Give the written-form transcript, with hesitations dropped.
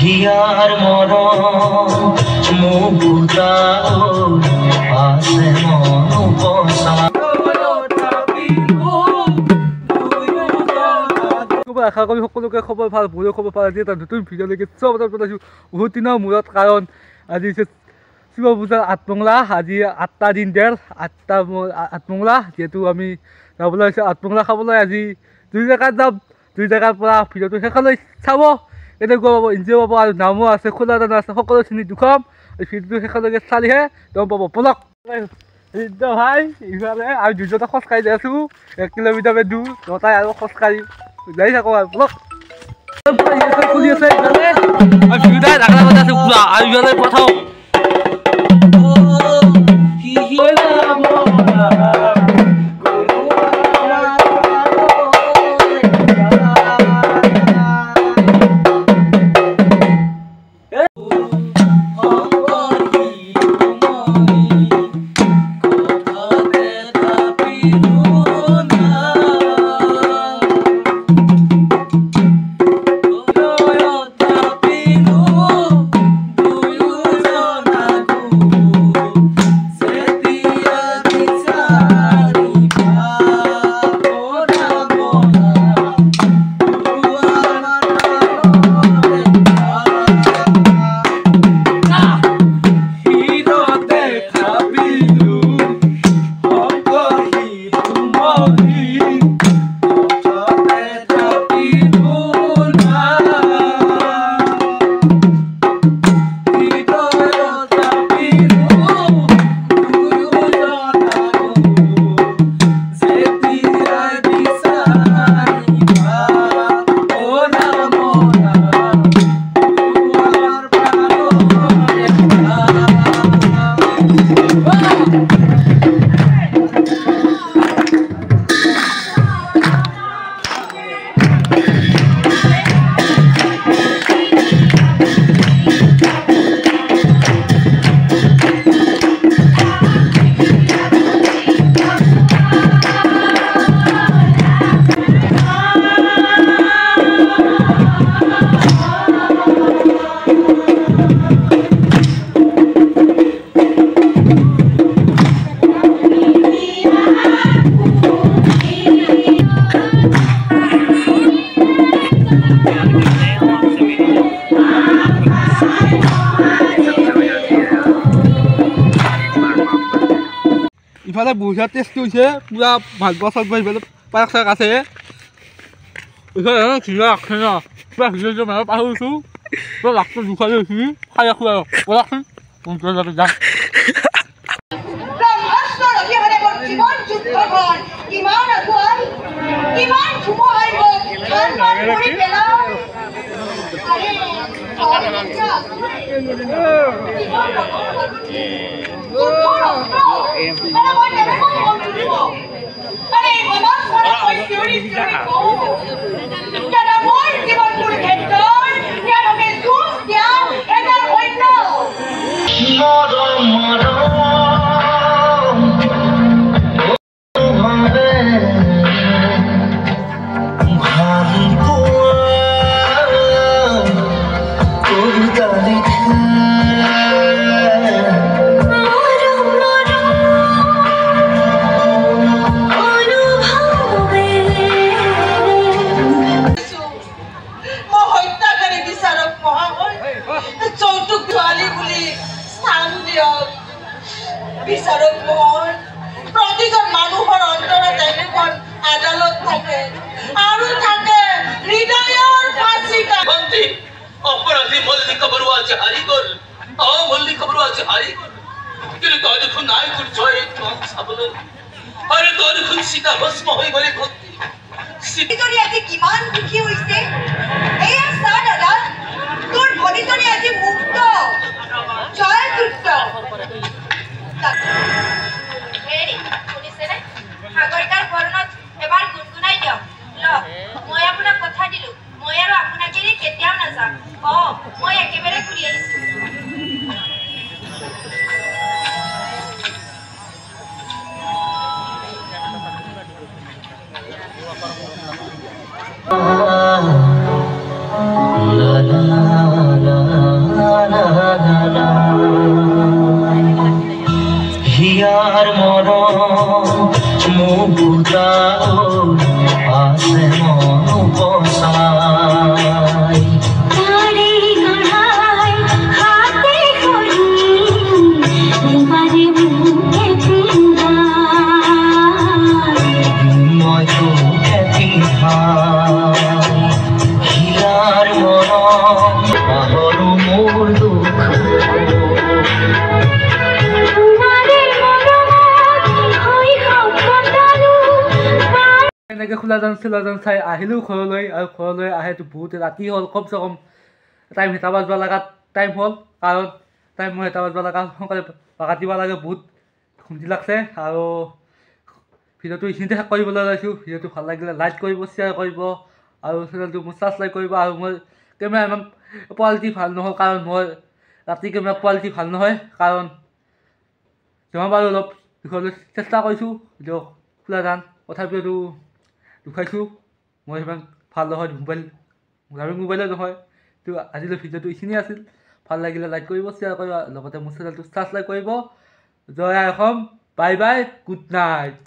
হিয়াৰ মৰম মুকুতা আছে মন উপসা। আশা কৰি সকলোকে খবৰ ভাল, মোৰো খবৰ ভাল। আজি এটা নতুন ভিডিঅ'লৈকে চব পেলাইছোঁ বহুত দিনৰ মূৰত, কাৰণ আজি হৈছে শিৱ পূজাৰ আঠমঙলা। আজি 8টা দিন দেৰ 8টা আঠমঙলা, যিহেতু আমি যাবলৈ হৈছে আঠমঙলা খাবলৈ। আজি 2 জেগাত যাম, 2 জেগাৰ পৰা ভিডিঅ'টো শেষলৈ চাব। এনেকুৱা পাব, এনজয় পাব, আৰু নামো আছে, খোলা দানা আছে, সকলোখিনি দেখুৱাম। এই ভিডিঅ'টো শেষলৈকে চালিহে গম পাব। বলক ভাই, ইফালে আমি দুজনে খোজকাঢ়ি যাই আছোঁ, 1 কিলোমিটাৰ দূৰ, দুটাই আৰু খোজকাঢ়ি যাই থাকো আৰু বলক। খুলি আছে প্ৰথম ইফালে বঢ়িয়া টেষ্ট হৈছে, পুৰা মালপোৱা চালপোৱা ইফালে পায়স চায়স আছে। ইফালে ঘিলা ৰাখছে ন, পুৰা ঘিলা মানে পাহৰিছোঁ, পুৰা ৰাখটো জোখাই লৈছোঁ, খাই ৰাখোঁ আৰু বলকচোন যাম। বিচাৰক মহল প্ৰতিজন মানুহৰ অন্তৰত এখন আদালত থাকে আৰু থাকে হৃদয়ৰ ফাঁচিকা। অপরাধী মল্লিকা বড়ুয়া যে হারি গল, মল্লিকা বড়ুয়া যে হারি গল, কিন্তু তই দেখোন নাই তোর জয়ের নাম চাবলৈ, আরে তই দেখোন সীতা ভস্ম হৈ গলে ভক্তি সিজনী আজি কিমান দুখী হৈছে। এয়া চা দাদা, তোৰ ভনীজনী আজি মুক্ত, জয় কৃত্য। শুনিছেনে, সাগৰিকাৰ বৰণত এবাৰ গুণগুণাই দিয়ক। মই আপোনাক কথা দিলো, মই আৰু আপোনাক এৰি কেতিয়াও নাযাম। মই একেবাৰে ঘূৰি আহিছো। la la la মুকুতা আছে মন উপচাই মই তোকে পিন্ধাই হিয়াৰ মৰম পাহৰো মোৰ দুখ এনেকৈ খোলাজান চাই আহিলোঁ ঘৰলৈ আৰু ঘৰলৈ আহেতো বহুত ৰাতি হ'ল কমচে কম টাইম 7 বাজিব লগা টাইম হ'ল কাৰণ টাইম মই 7 বাজিব লগা সোনকালে বাগাত দিব লাগে বহুত খুন্দি লাগছে আৰু ভিডিঅ'টো এইখিনিতে শেষ কৰিবলৈ ওলাইছোঁ ভিডিঅ'টো ভাল লাগিলে লাইক কৰিব শ্বেয়াৰ কৰিব আৰু চেনেলটো মোৰ ছাবস্ক্ৰাইব কৰিব আৰু মই কেমেৰা ইমান কোৱালিটি ভাল নহয় কাৰণ মই ৰাতি কেমেৰা কোৱালিটি ভাল নহয় কাৰণ যিমান পাৰোঁ অলপ দেখুৱাবলৈ চেষ্টা কৰিছোঁ ভিডিঅ' খোলাজান তথাপিতো দুখাইছোঁ মই সিমান ভাল নহয় মোবাইলে নহয় তো আজিলৈ ভিডিঅ'টো এইখিনিয়ে আছিল ভাল লাগিলে লাইক কৰিব শ্বেয়াৰ কৰিব লগতে মোৰ চেনেলটো ছাবস্ক্ৰাইব কৰিব জয় আই Assam bye bye good night